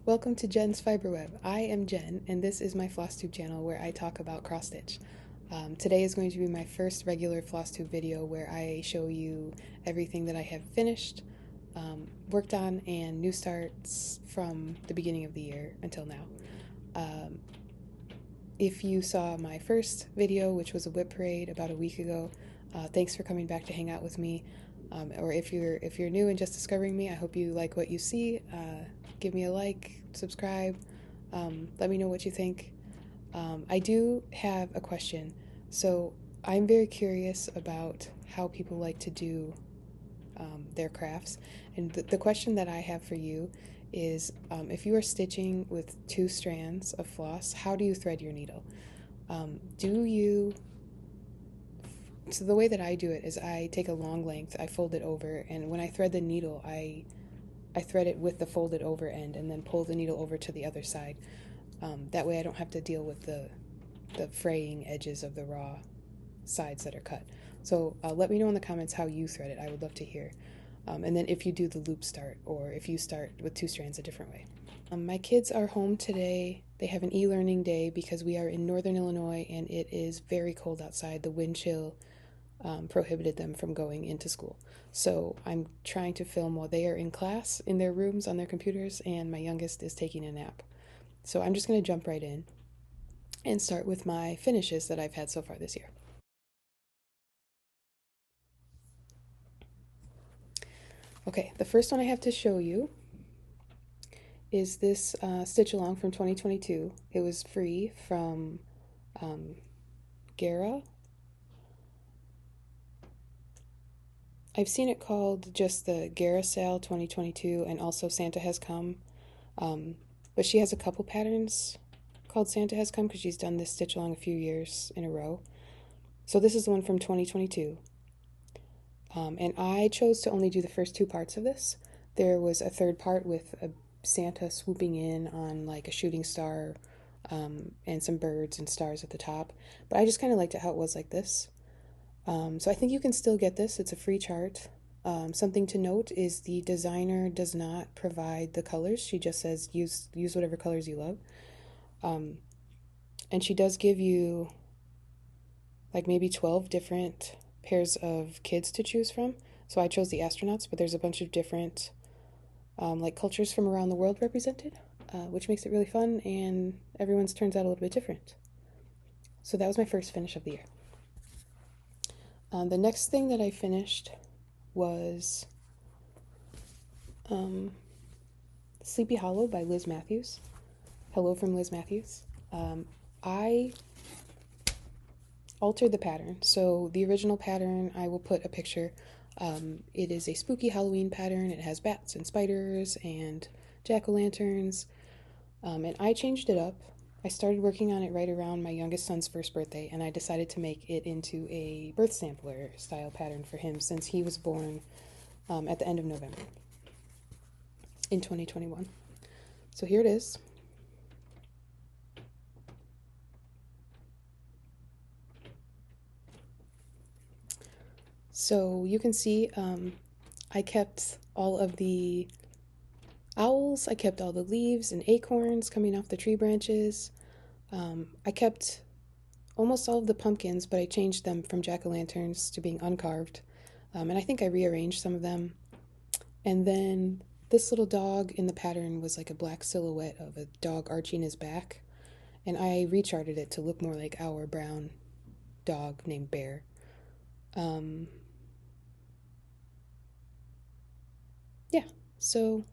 Welcome to Jen's Fiberweb. I am Jen, and this is my Flosstube channel where I talk about cross stitch. Today is going to be my first regular Flosstube video where I show you everything that I have finished, worked on, and new starts from the beginning of the year until now. If you saw my first video, which was a whip parade about a week ago, thanks for coming back to hang out with me. Or if you're new and just discovering me, I hope you like what you see. Give me a like, subscribe, let me know what you think. I do have a question. So I'm very curious about how people like to do their crafts. And the question that I have for you is, if you are stitching with 2 strands of floss, how do you thread your needle? So the way that I do it is I take a long length, I fold it over, and when I thread the needle, I thread it with the folded over end and then pull the needle over to the other side. That way I don't have to deal with the fraying edges of the raw sides that are cut. So let me know in the comments how you thread it. I would love to hear. And then if you do the loop start, or if you start with 2 strands a different way. My kids are home today. They have an e-learning day because we are in northern Illinois and it is very cold outside. The wind chill prohibited them from going into school. So I'm trying to film while they are in class in their rooms on their computers, and my youngest is taking a nap. So I'm just going to jump right in and start with my finishes that I've had so far this year. Okay, the first one I have to show you is this stitch along from 2022. It was free from GERA. I've seen it called just the GERA sale 2022, and also Santa Has Come. But she has a couple patterns called Santa Has Come because she's done this stitch along a few years in a row. So this is the one from 2022. And I chose to only do the first 2 parts of this. There was a 3rd part with a Santa swooping in on like a shooting star, and some birds and stars at the top. But I just kind of liked it how it was like this. So I think you can still get this. It's a free chart. Something to note is the designer does not provide the colors. She just says use whatever colors you love. And she does give you like maybe 12 different pairs of kids to choose from. So I chose the astronauts, but there's a bunch of different like cultures from around the world represented, which makes it really fun, and everyone's turns out a little bit different. So that was my first finish of the year. The next thing that I finished was Sleepy Hollow by Liz Mathews. Hello from Liz Mathews. I altered the pattern. So the original pattern, I will put a picture. It is a spooky Halloween pattern. It has bats and spiders and jack-o'-lanterns. And I changed it up. I started working on it right around my youngest son's 1st birthday, and I decided to make it into a birth sampler style pattern for him since he was born at the end of November in 2021. So here it is. So you can see I kept all of the owls, I kept all the leaves and acorns coming off the tree branches. I kept almost all of the pumpkins, but I changed them from jack-o'-lanterns to being uncarved. And I think I rearranged some of them. And then this little dog in the pattern was like a black silhouette of a dog arching his back. And I recharted it to look more like our brown dog named Bear. Yeah, so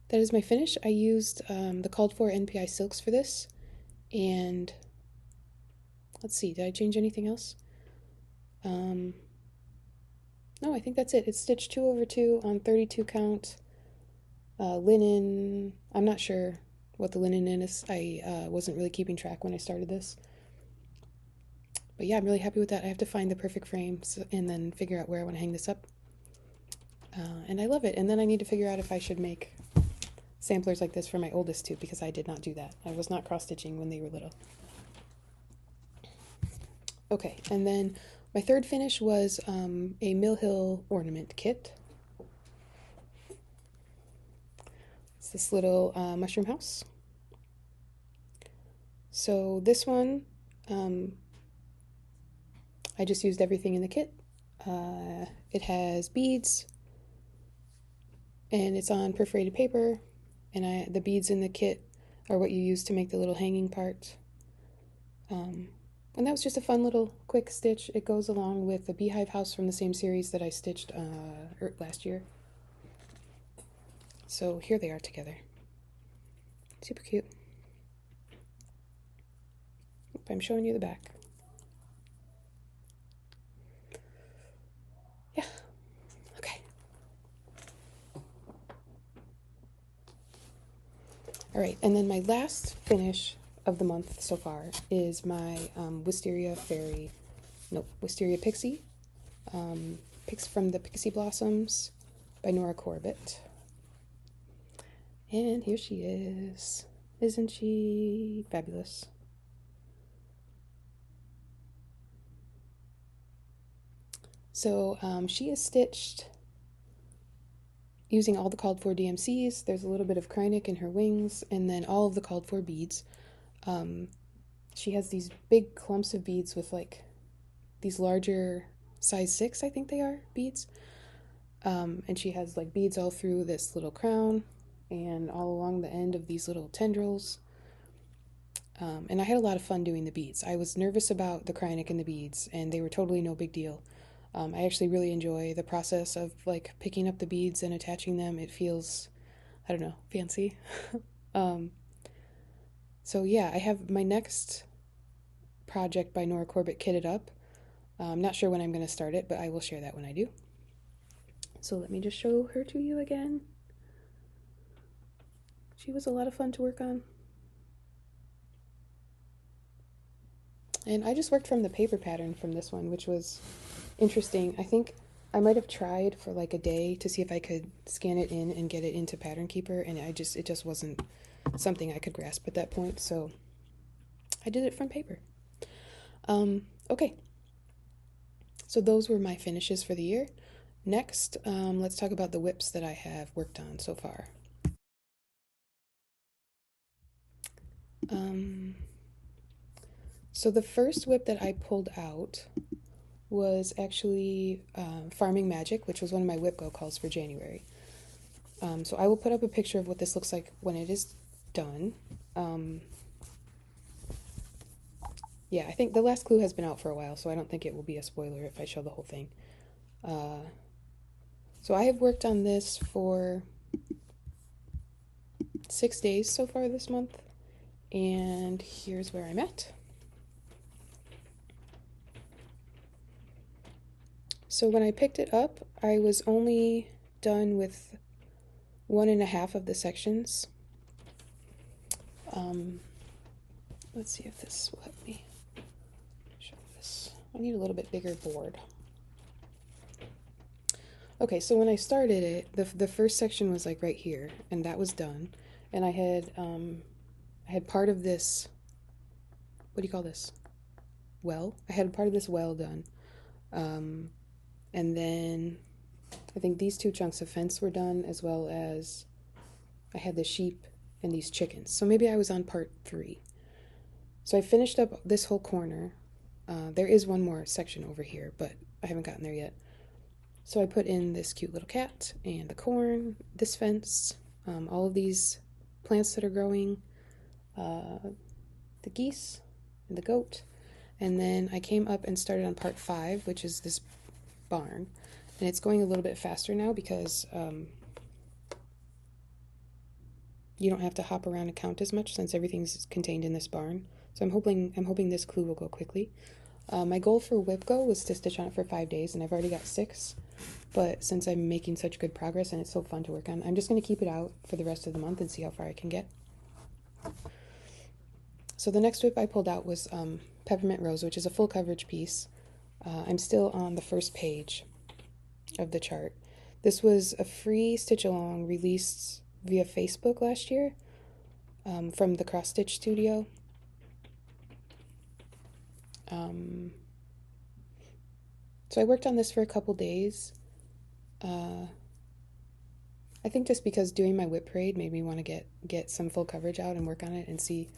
that is my finish. I used the called for NPI silks for this, and let's see, did I change anything else? No, I think that's it. It's stitched 2/2 on 32 count linen. I'm not sure what the linen is. I wasn't really keeping track when I started this. But yeah, I'm really happy with that. I have to find the perfect frames and then figure out where I want to hang this up. And I love it. And then I need to figure out if I should make samplers like this for my oldest too, because I did not do that. I was not cross-stitching when they were little. Okay, and then my 3rd finish was a Mill Hill ornament kit. It's this little mushroom house. So this one, I just used everything in the kit. It has beads, and it's on perforated paper, and the beads in the kit are what you use to make the little hanging part. And that was just a fun little quick stitch. It goes along with the Beehive house from the same series that I stitched last year. So here they are together. Super cute. I'm showing you the back. Yeah. Okay. All right, and then my last finish of the month so far is my Wisteria Pixie, from the Pixie Blossoms by Nora Corbett. And here she is. Isn't she fabulous? So she is stitched using all the called for DMCs. There's a little bit of Krynic in her wings, and then all of the called for beads. She has these big clumps of beads with like these larger size 6, I think they are, beads. And she has like beads all through this little crown and all along the end of these little tendrils. And I had a lot of fun doing the beads. I was nervous about the Krynic and the beads, and they were totally no big deal. I actually really enjoy the process of like picking up the beads and attaching them. It feels, I don't know, fancy. So yeah, I have my next project by Nora Corbett kitted up. I'm not sure when I'm going to start it, but I will share that when I do. So let me just show her to you again. She was a lot of fun to work on. And I just worked from the paper pattern from this one, which was interesting. I think I might have tried for like a day to see if I could scan it in and get it into Pattern Keeper, and it just wasn't something I could grasp at that point, so I did it from paper. Okay. So those were my finishes for the year. Next, let's talk about the whips that I have worked on so far. So the first whip that I pulled out was actually Farming Magic, which was one of my whip go calls for January. So I will put up a picture of what this looks like when it is done. Yeah, I think the last clue has been out for a while, so I don't think it will be a spoiler if I show the whole thing. So I have worked on this for 6 days so far this month, and here's where I'm at. So when I picked it up, I was only done with 1.5 of the sections. Let's see if this will let me show this. I need a little bit bigger board. Okay, so when I started it, the first section was like right here, and that was done. And I had part of this, what do you call this? Well, I had part of this well done. And then I think these 2 chunks of fence were done, as well as I had the sheep and these chickens. So maybe I was on part 3. So I finished up this whole corner. There is one more section over here, but I haven't gotten there yet. So I put in this cute little cat and the corn, this fence, all of these plants that are growing, the geese and the goat. And then I came up and started on part 5, which is this barn. And it's going a little bit faster now because you don't have to hop around and count as much since everything's contained in this barn. So I'm hoping this clue will go quickly. My goal for Whip Go was to stitch on it for 5 days, and I've already got 6. But since I'm making such good progress and it's so fun to work on, I'm just going to keep it out for the rest of the month and see how far I can get. So the next whip I pulled out was Peppermint Rose, which is a full coverage piece. I'm still on the first page of the chart. This was a free stitch along released via Facebook last year from the Cross Stitch Studio. So I worked on this for a couple days. I I think just because doing my whip parade made me want to get some full coverage out and work on it and see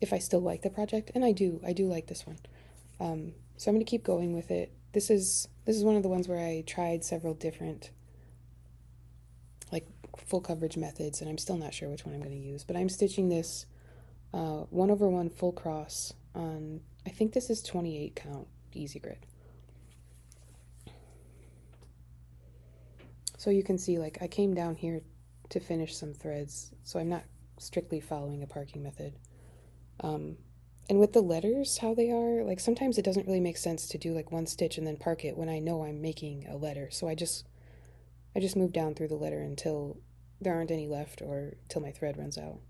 if I still like the project, and I do like this one. So I'm going to keep going with it. This is one of the ones where I tried several different like full coverage methods, and I'm still not sure which one I'm going to use, but I'm stitching this 1/1 full cross on, I think this is 28 count easy grid. So you can see, like, I came down here to finish some threads, so I'm not strictly following a parking method. And with the letters, how they are, like, sometimes it doesn't really make sense to do like one stitch and then park it when I know I'm making a letter. So I just move down through the letter until there aren't any left or till my thread runs out.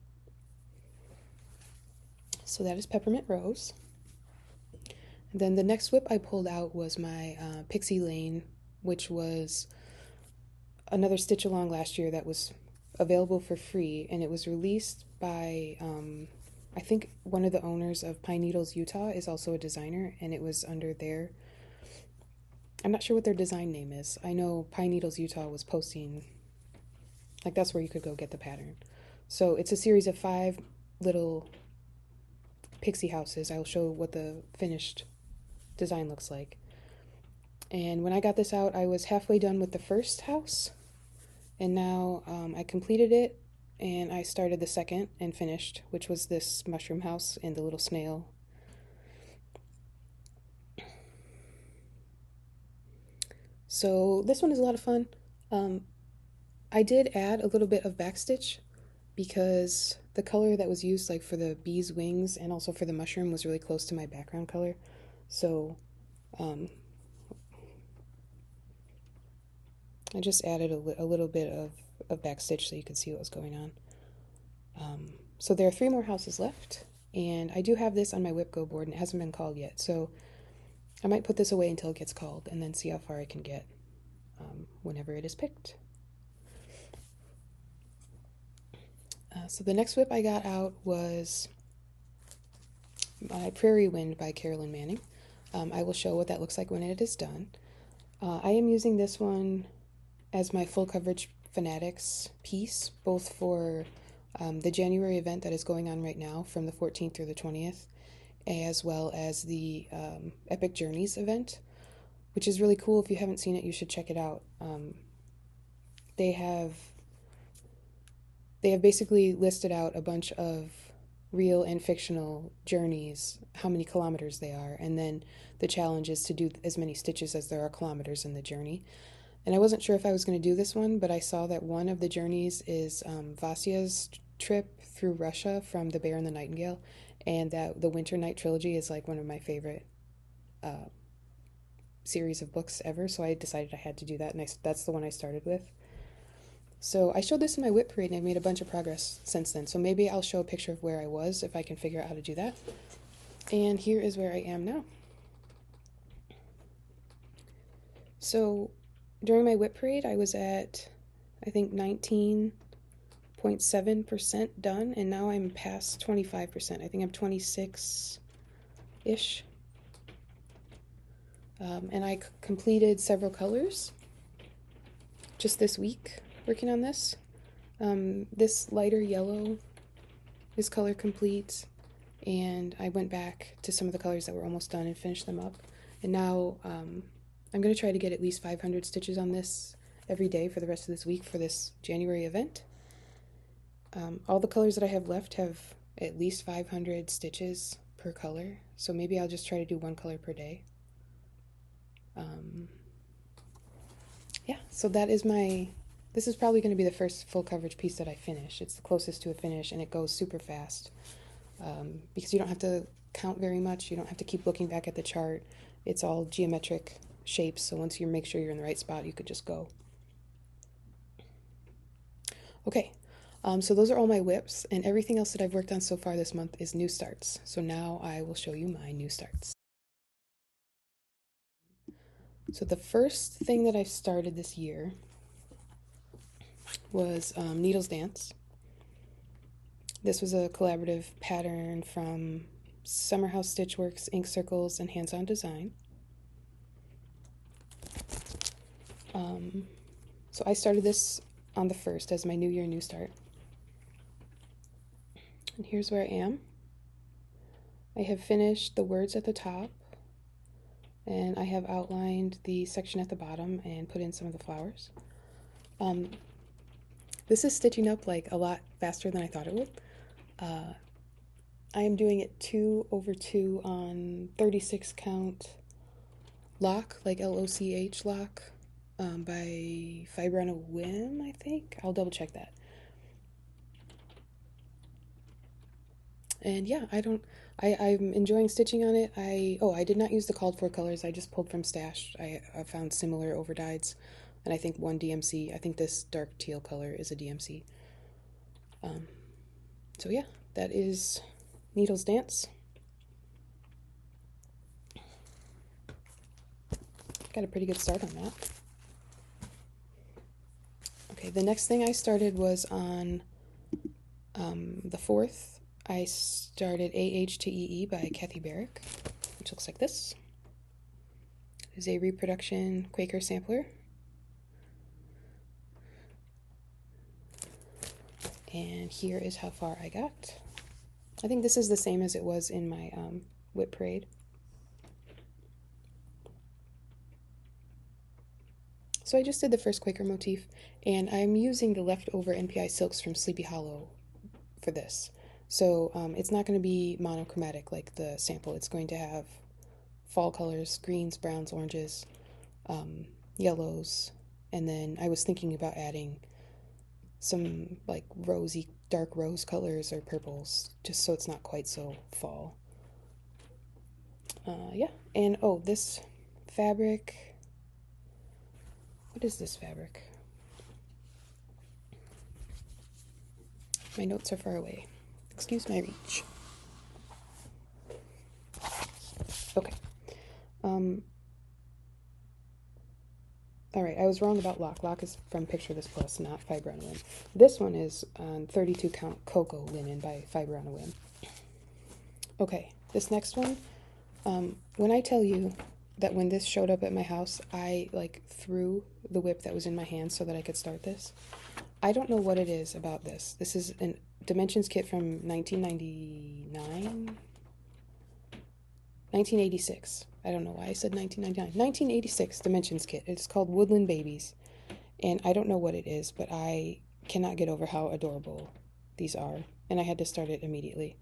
So that is Peppermint Rose. And then the next whip I pulled out was my Pixie Laine, which was another stitch along last year that was available for free, and it was released by I think one of the owners of Pine Needles Utah is also a designer, and it was under their, I'm not sure what their design name is. I know Pine Needles Utah was posting, like, that's where you could go get the pattern. So it's a series of 5 little pixie houses. I'll show what the finished design looks like. And when I got this out, I was halfway done with the first house, and now I completed it, and I started the second and finished, which was this mushroom house and the little snail. So this one is a lot of fun. I did add a little bit of backstitch because the color that was used, like for the bee's wings and also for the mushroom, was really close to my background color. So I just added a little bit of backstitch so you could see what was going on. So there are 3 more houses left, and I do have this on my whip go board, and it hasn't been called yet, so I might put this away until it gets called and then see how far I can get whenever it is picked. So the next whip I got out was my Prairie Wind by Carolyn Manning. I will show what that looks like when it is done. I am using this one as my full coverage Fanatics piece, both for the January event that is going on right now from the 14th through the 20th, as well as the Epic Journeys event, which is really cool. If you haven't seen it, you should check it out. They have basically listed out a bunch of real and fictional journeys, how many kilometers they are, and then the challenge is to do as many stitches as there are kilometers in the journey. And I wasn't sure if I was going to do this one, but I saw that one of the journeys is Vasya's trip through Russia from The Bear and the Nightingale, and that the Winter Night trilogy is like one of my favorite series of books ever, so I decided I had to do that, and that's the one I started with. So I showed this in my whip parade, and I've made a bunch of progress since then, so maybe I'll show a picture of where I was if I can figure out how to do that. And here is where I am now. So during my whip parade, I was at, I think, 19.7% done, and now I'm past 25%. I think I'm 26-ish. And I completed several colors just this week working on this. This lighter yellow is color complete, and I went back to some of the colors that were almost done and finished them up. And now I'm going to try to get at least 500 stitches on this every day for the rest of this week for this January event. All the colors that I have left have at least 500 stitches per color, so maybe I'll just try to do 1 color per day. Yeah, so that is this is probably going to be the first full coverage piece that I finish. It's the closest to a finish, and it goes super fast because you don't have to count very much. You don't have to keep looking back at the chart. It's all geometric shapes, so once you make sure you're in the right spot, you could just go. Okay, so those are all my whips, and everything else that I've worked on so far this month is new starts. So now I will show you my new starts. So the first thing that I started this year was Needles Dance. This was a collaborative pattern from Summerhouse Stitchworks, Ink Circles, and Hands-On Design. So I started this on the 1st as my New Year, New Start. And here's where I am. I have finished the words at the top, and I have outlined the section at the bottom and put in some of the flowers. This is stitching up like a lot faster than I thought it would. I am doing it 2/2 on 36 count lock, like LOCH lock, by Fiber on a Whim, I think. I'll double check that. And yeah, I'm enjoying stitching on it. I did not use the called for colors. I just pulled from Stash. I found similar overdyes, and I think one DMC. I think this dark teal color is a DMC. So yeah, that is Needles Dance. Got a pretty good start on that. Okay, the next thing I started was on the 4th. I started AH to EE by Kathy Barrick, which looks like this. It is a reproduction Quaker sampler. And here is how far I got. I think this is the same as it was in my Whip Parade. So I just did the first Quaker motif, and I'm using the leftover NPI silks from Sleepy Hollow for this. So it's not going to be monochromatic like the sample. It's going to have fall colors, greens, browns, oranges, yellows, and then I was thinking about adding some like rosy, dark rose colors or purples, just so it's not quite so fall. Yeah, and oh, this fabric, what is this fabric? My notes are far away. Excuse my reach. Okay. Alright, I was wrong about Lock. Lock is from Picture This Plus, not Fiber on a Whim. This one is on 32 count Cocoa Linen by Fiber on a Whim. Okay, this next one, when I tell you that when this showed up at my house, I like threw the whip that was in my hand so that I could start this. I don't know what it is about this. This is a Dimensions kit from 1986. I don't know why I said 1999. 1986 Dimensions kit. It's called Woodland Babies. And I don't know what it is, but I cannot get over how adorable these are. And I had to start it immediately.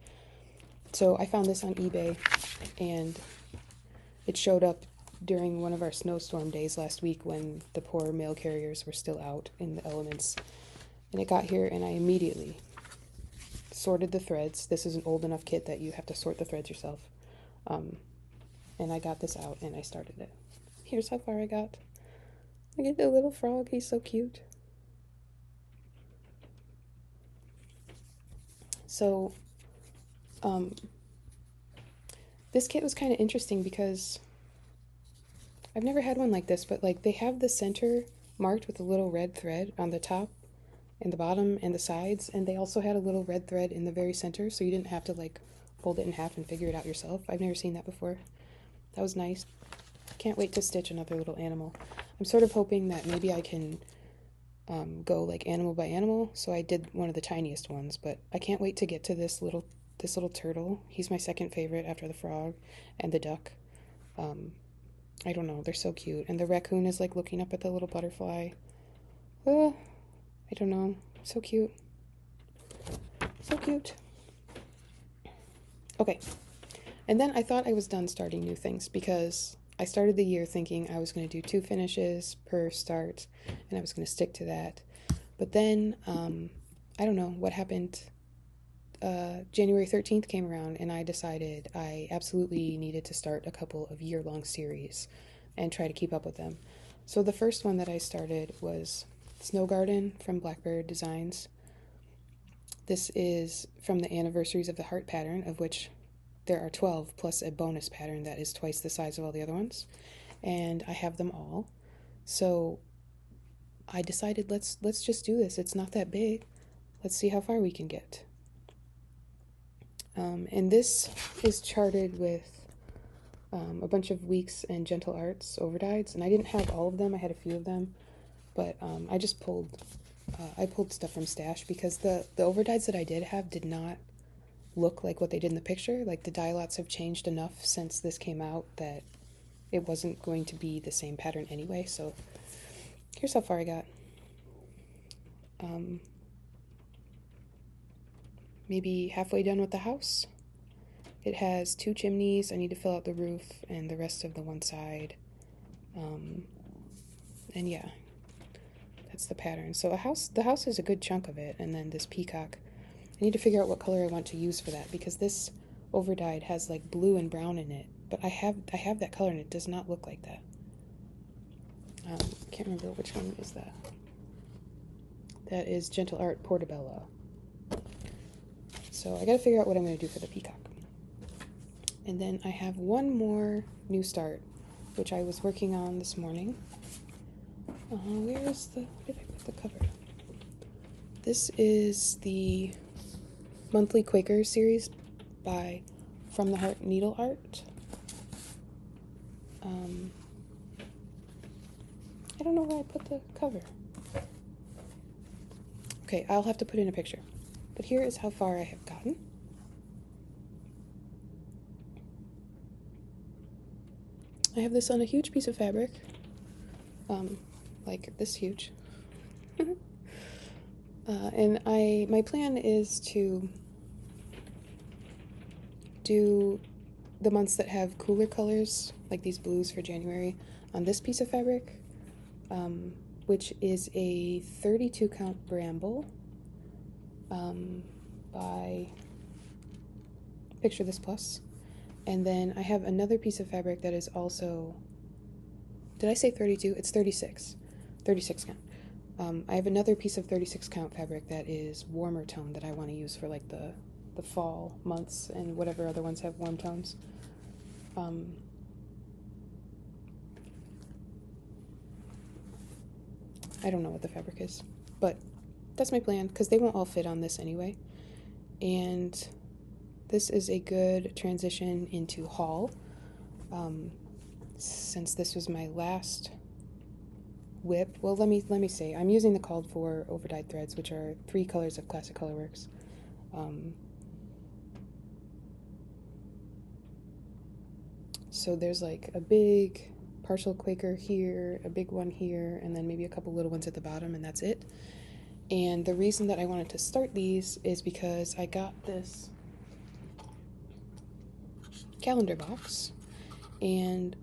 So I found this on eBay, and it showed up during one of our snowstorm days last week when the poor mail carriers were still out in the elements. And it got here, and I immediately sorted the threads. This is an old enough kit that you have to sort the threads yourself. And I got this out, and I started it. Here's how far I got. Look at the little frog. He's so cute. So, this kit was kind of interesting because I've never had one like this, but like they have the center marked with a little red thread on the top and the bottom and the sides, and they also had a little red thread in the very center, so you didn't have to like fold it in half and figure it out yourself. I've never seen that before. That was nice. Can't wait to stitch another little animal. I'm sort of hoping that maybe I can go like animal by animal, so I did one of the tiniest ones, but I can't wait to get to this little turtle. He's my second favorite after the frog and the duck. I don't know, they're so cute. And the raccoon is like looking up at the little butterfly. I don't know, so cute. So cute. Okay, and then I thought I was done starting new things because I started the year thinking I was going to do 2 finishes per start, and I was going to stick to that. But then, I don't know what happened. January 13th came around, and I decided I absolutely needed to start a couple of year-long series and try to keep up with them. So the first one that I started was Snow Garden from Blackbird Designs. This is from the Anniversaries of the Heart pattern, of which there are 12, plus a bonus pattern that is twice the size of all the other ones. And I have them all. So I decided let's just do this. It's not that big. Let's see how far we can get. And this is charted with a bunch of Weeks and Gentle Arts overdyes, and I didn't have all of them. I had a few of them, but I just pulled I pulled stuff from Stash because the overdyes that I did have did not look like what they did in the picture. Like, the dye lots have changed enough since this came out that it wasn't going to be the same pattern anyway. So here's how far I got. Maybe halfway done with the house. It has 2 chimneys. I need to fill out the roof and the rest of the one side. And yeah, that's the pattern. So the house is a good chunk of it, and then this peacock. I need to figure out what color I want to use for that, because this overdyed has like blue and brown in it, but I have that color and it does not look like that. Can't remember which one is that. That is Gentle Art Portobello. So I gotta figure out what I'm gonna do for the peacock. And then I have one more new start, which I was working on this morning. Where did I put the cover? This is the monthly Quaker series by From the Heart Needle Art. I don't know where I put the cover. Okay, I'll have to put in a picture. But here is how far I have gotten. I have this on a huge piece of fabric. Like this huge. And my plan is to do the months that have cooler colors, like these blues for January, on this piece of fabric, which is a 32 count bramble by Picture This Plus. And then I have another piece of fabric that is also, did I say 32? It's 36 count. I have another piece of 36 count fabric that is warmer tone that I want to use for like the fall months and whatever other ones have warm tones. I don't know what the fabric is, but that's my plan, because they won't all fit on this anyway. And this is a good transition into haul, since this was my last whip. Well, let me say, I'm using the called for overdyed threads, which are 3 colors of Classic Colorworks. So there's like a big partial Quaker here, a big one here, and then maybe a couple little ones at the bottom, and that's it. And the reason that I wanted to start these is because I got this calendar box, and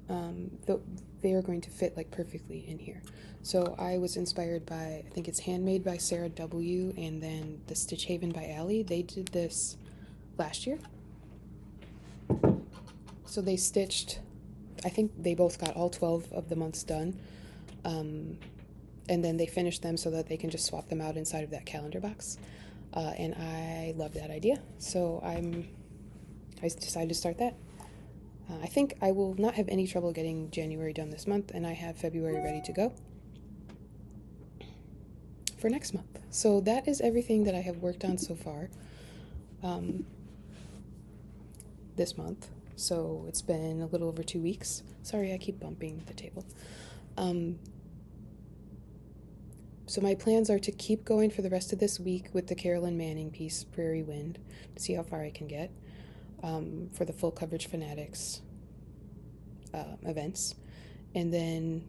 they are going to fit like perfectly in here. So I was inspired by, I think it's Handmade by Sarah W. and then the Stitch Haven by Allie. They did this last year. So they stitched, I think they both got all 12 of the months done. And then they finished them so that they can just swap them out inside of that calendar box. And I love that idea. So I decided to start that. I think I will not have any trouble getting January done this month, and I have February ready to go for next month. So that is everything that I have worked on so far this month. So it's been a little over 2 weeks. Sorry, I keep bumping the table. So my plans are to keep going for the rest of this week with the Carolyn Manning piece, Prairie Wind, to see how far I can get for the Full Coverage Fanatics events. And then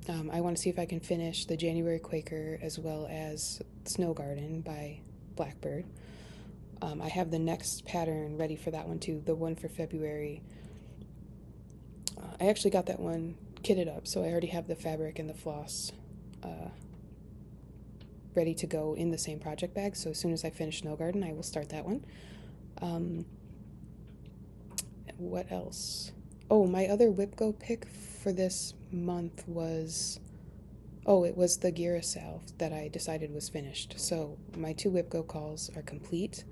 I want to see if I can finish the January Quaker as well as Snow Garden by Blackbird. I have the next pattern ready for that one too, the one for February. I actually got that one kitted up, so I already have the fabric and the floss ready to go in the same project bag. So as soon as I finish Snow Garden, I will start that one. What else? Oh, my other WhipGo pick for this month was, it was the GERA salve that I decided was finished. So my 2 WhipGo calls are complete.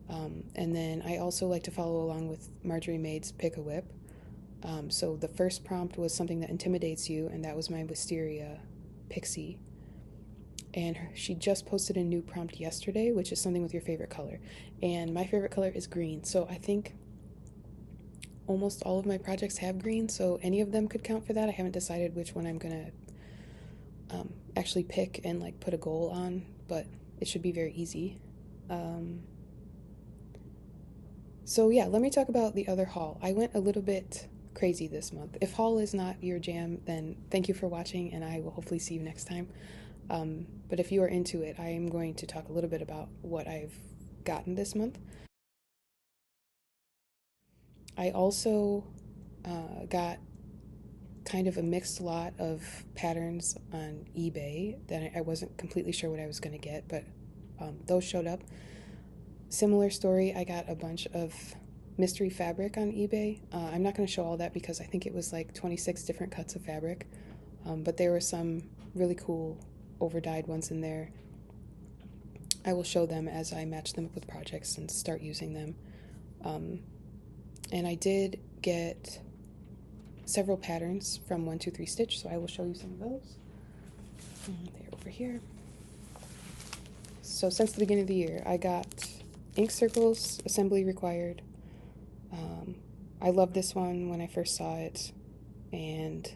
And then I also like to follow along with Marjorie Maid's Pick a Whip. So the first prompt was something that intimidates you, and that was my Wisteria Pixie. And she just posted a new prompt yesterday, which is something with your favorite color. And my favorite color is green. So I think almost all of my projects have green, so any of them could count for that. I haven't decided which one I'm gonna actually pick and like put a goal on, but it should be very easy. So yeah, let me talk about the other haul. I went a little bit crazy this month. If haul is not your jam, then thank you for watching, and I will hopefully see you next time. But if you are into it, I am going to talk a little bit about what I've gotten this month. I also got kind of a mixed lot of patterns on eBay that I wasn't completely sure what I was going to get, but those showed up. Similar story, I got a bunch of mystery fabric on eBay. I'm not going to show all that because I think it was like 26 different cuts of fabric, but there were some really cool over-dyed ones in there. I will show them as I match them up with projects and start using them. And I did get several patterns from 123 Stitch, so I will show you some of those. They're over here. So since the beginning of the year, I got ink circles, assembly required. I loved this one when I first saw it, and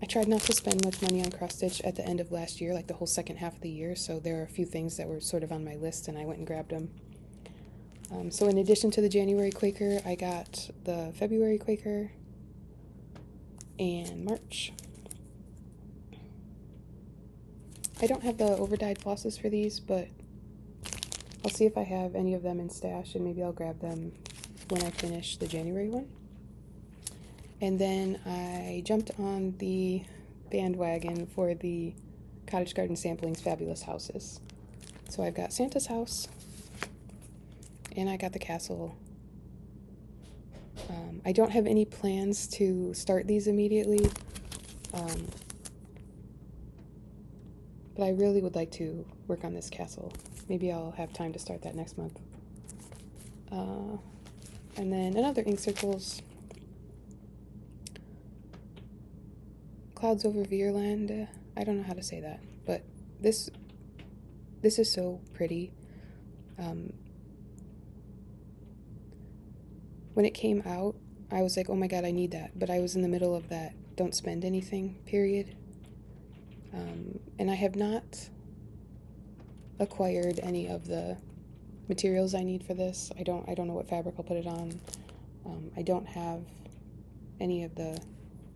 I tried not to spend much money on cross stitch at the end of last year, like the whole second half of the year, so there are a few things that were sort of on my list, and I went and grabbed them. So in addition to the January Quaker, I got the February Quaker and March. I don't have the over-dyed flosses for these, but I'll see if I have any of them in stash, and maybe I'll grab them when I finish the January one. And then I jumped on the bandwagon for the Cottage Garden Samplings Fabulous Houses. So I've got Santa's house, and I got the castle. I don't have any plans to start these immediately, but I really would like to work on this castle. Maybe I'll have time to start that next month. And then another ink circles. Clouds over Veerland. I don't know how to say that, but this is so pretty. When it came out, I was like, oh my god, I need that. But I was in the middle of that don't spend anything period. And I have not acquired any of the materials I need for this. I don't know what fabric I'll put it on. I don't have any of the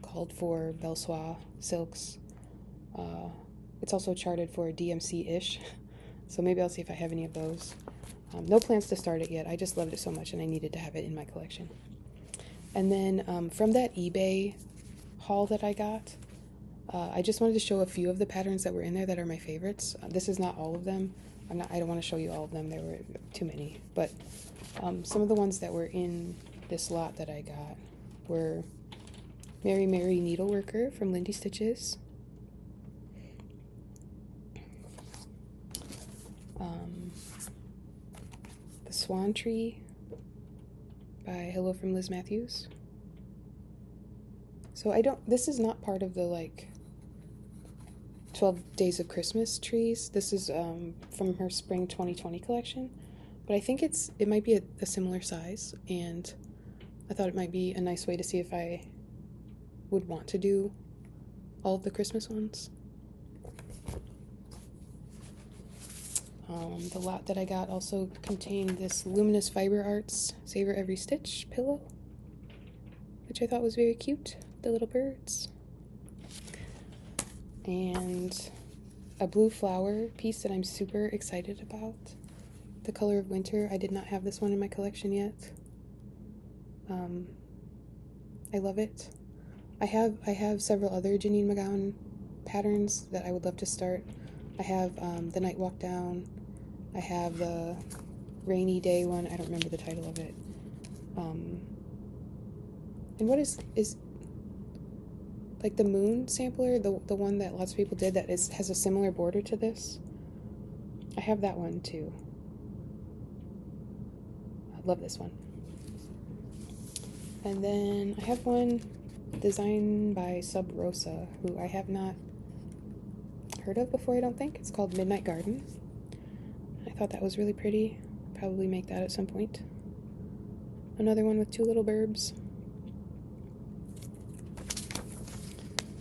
called for Belsois silks. It's also charted for DMC-ish, so maybe I'll see if I have any of those. No plans to start it yet. I just loved it so much and I needed to have it in my collection. And then from that eBay haul that I got, I just wanted to show a few of the patterns that were in there that are my favorites. This is not all of them. I don't want to show you all of them. There were too many. But some of the ones that were in this lot that I got were Mary Mary Needleworker from Lindy Stitches. The Swan Tree by Hello from Liz Mathews. So this is not part of the like 12 Days of Christmas trees. This is from her Spring 2020 collection, but I think it might be a similar size, and I thought it might be a nice way to see if I would want to do all of the Christmas ones. The lot that I got also contained this Luminous Fiber Arts Savor Every Stitch pillow, which I thought was very cute, the little birds. And a blue flower piece that I'm super excited about, the color of winter. I did not have this one in my collection yet. I love it. I have several other Janine McGowan patterns that I would love to start. I have the Night Walk Down. I have the Rainy Day one. I don't remember the title of it. And what is like the Moon sampler, the one that lots of people did that has a similar border to this. I have that one too. I love this one. And then I have one designed by Sub Rosa, who I have not heard of before, I don't think. It's called Midnight Garden. I thought that was really pretty. Probably make that at some point. Another one with two little burbs.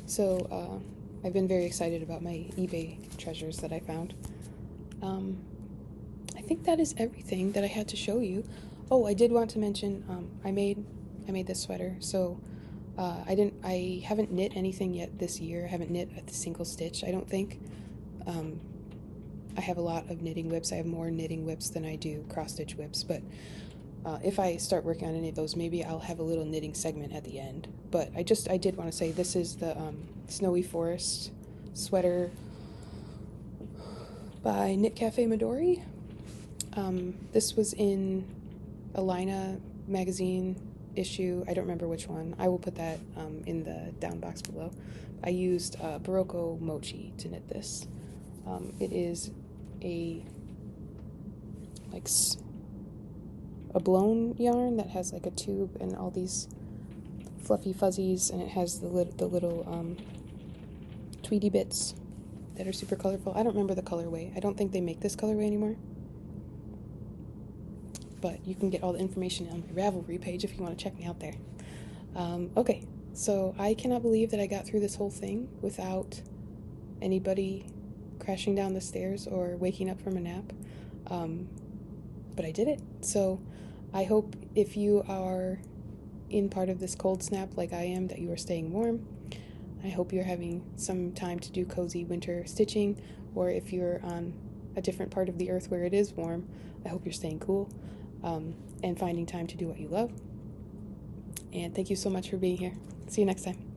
So I've been very excited about my eBay treasures that I found. I think that is everything that I had to show you. Oh, I did want to mention, I made this sweater. So I haven't knit anything yet this year. I haven't knit a single stitch, I don't think. I have a lot of knitting whips. I have more knitting whips than I do cross-stitch whips, but if I start working on any of those, maybe I'll have a little knitting segment at the end. But I did want to say, this is the Snowy Forest sweater by Knit Cafe Midori. This was in a Laine magazine issue. I don't remember which one. I will put that in the down box below. I used Barocco Mochi to knit this. It is a blown yarn that has like a tube and all these fluffy fuzzies, and it has the little tweedy bits that are super colorful. I don't remember the colorway. I don't think they make this colorway anymore. But you can get all the information on my Ravelry page if you want to check me out there. Okay, so I cannot believe that I got through this whole thing without anybody crashing down the stairs or waking up from a nap. But I did it. So I hope if you are in part of this cold snap like I am, that you are staying warm. I hope you're having some time to do cozy winter stitching, or if you're on a different part of the earth where it is warm, I hope you're staying cool and finding time to do what you love. And thank you so much for being here. See you next time.